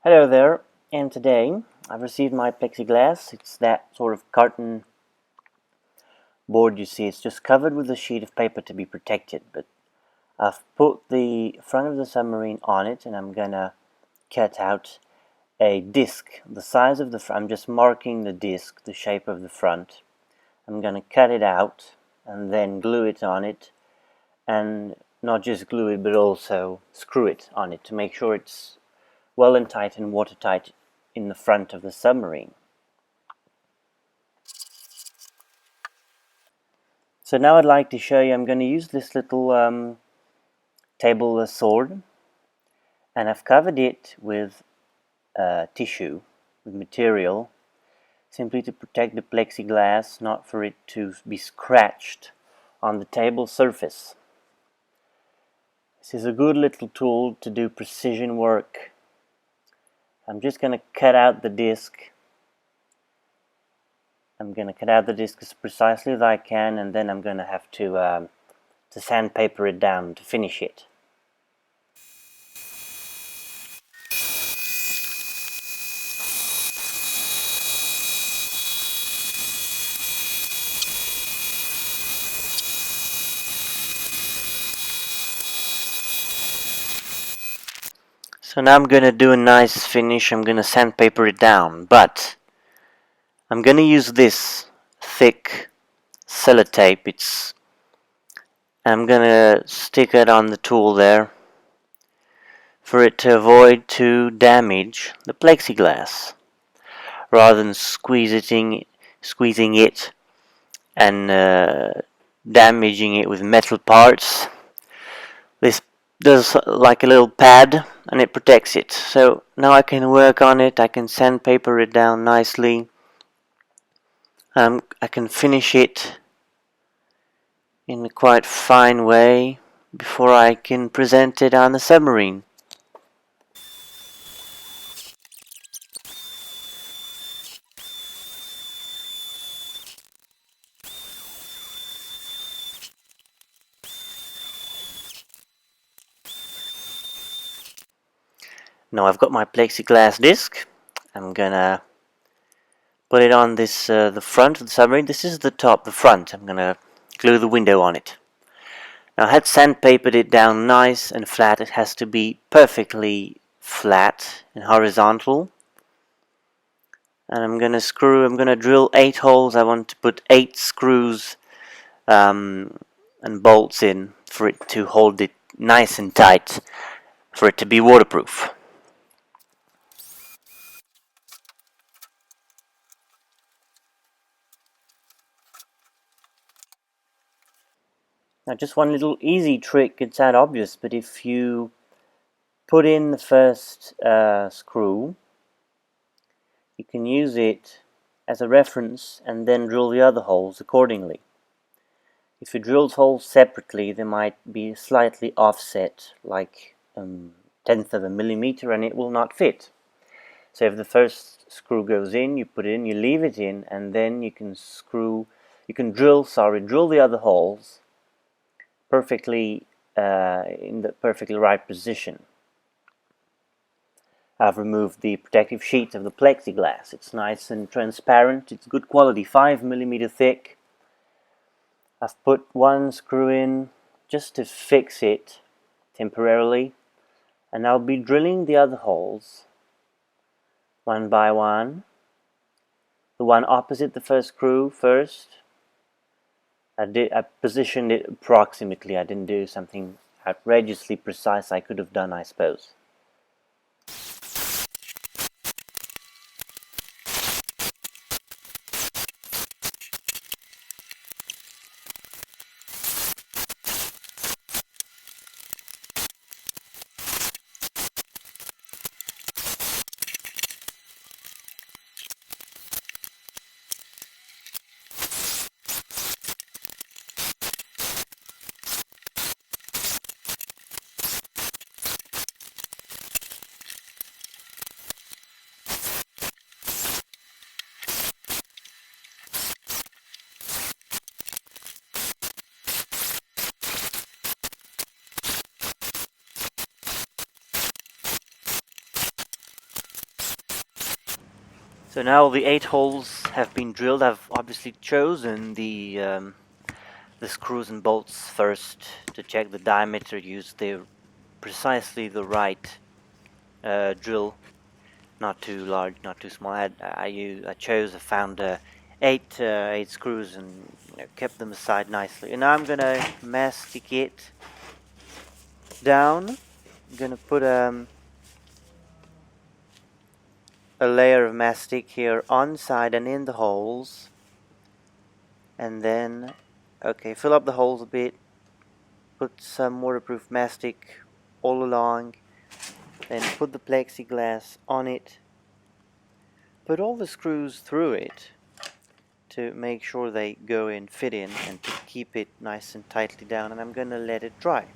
Hello there, and today I've received my plexiglass. It's that sort of carton board you see. It's just covered with a sheet of paper to be protected, but I've put the front of the submarine on it, and I'm gonna cut out a disc the size of the front. I'm just marking the disc, the shape of the front. I'm gonna cut it out and then glue it on it, and not just glue it but also screw it on it to make sure it's well and tight and watertight in the front of the submarine. So now I'd like to show you, I'm going to use this little table sword, and I've covered it with tissue, with material, simply to protect the plexiglass, not for it to be scratched on the table surface. This is a good little tool to do precision work. I'm just going to cut out the disc. I'm going to cut out the disc as precisely as I can, and then I'm going to have to sandpaper it down to finish it. So now I'm going to do a nice finish. I'm going to sandpaper it down, but I'm going to use this thick sellotape. I'm going to stick it on the tool there for it to avoid to damage the plexiglass, rather than squeezing it and damaging it with metal parts. This does like a little pad, and it protects it. So now I can work on it. I can sandpaper it down nicely. I can finish it in a quite fine way before I can present it on the submarine. Now I've got my plexiglass disc. I'm gonna put it on this the front of the submarine. This is the top, the front. I'm gonna glue the window on it. Now I had sandpapered it down nice and flat. It has to be perfectly flat and horizontal. And I'm gonna drill 8 holes. I want to put 8 screws and bolts in for it to hold it nice and tight, for it to be waterproof. Now just one little easy trick, it's that obvious, but if you put in the first screw, you can use it as a reference and then drill the other holes accordingly. If you drill holes separately, they might be slightly offset, like 1/10 of a millimeter, and it will not fit. So if the first screw goes in, you put it in, you leave it in, and then you can drill the other holes perfectly in the perfectly right position. I've removed the protective sheet of the plexiglass. It's nice and transparent. It's good quality, 5mm thick. I've put one screw in just to fix it temporarily, and I'll be drilling the other holes one by one. The one opposite the first screw first. I positioned it approximately. I didn't do something outrageously precise. I could have done, I suppose. So now all the 8 holes have been drilled. I've obviously chosen the screws and bolts first to check the diameter. Use precisely the right drill, not too large, not too small. I found 8 screws and kept them aside nicely. And now I'm gonna mastic it down. I'm gonna put a layer of mastic here on side and in the holes, and then fill up the holes a bit, put some waterproof mastic all along, then put the plexiglass on it, put all the screws through it to make sure they go in, fit in, and to keep it nice and tightly down, and I'm gonna let it dry.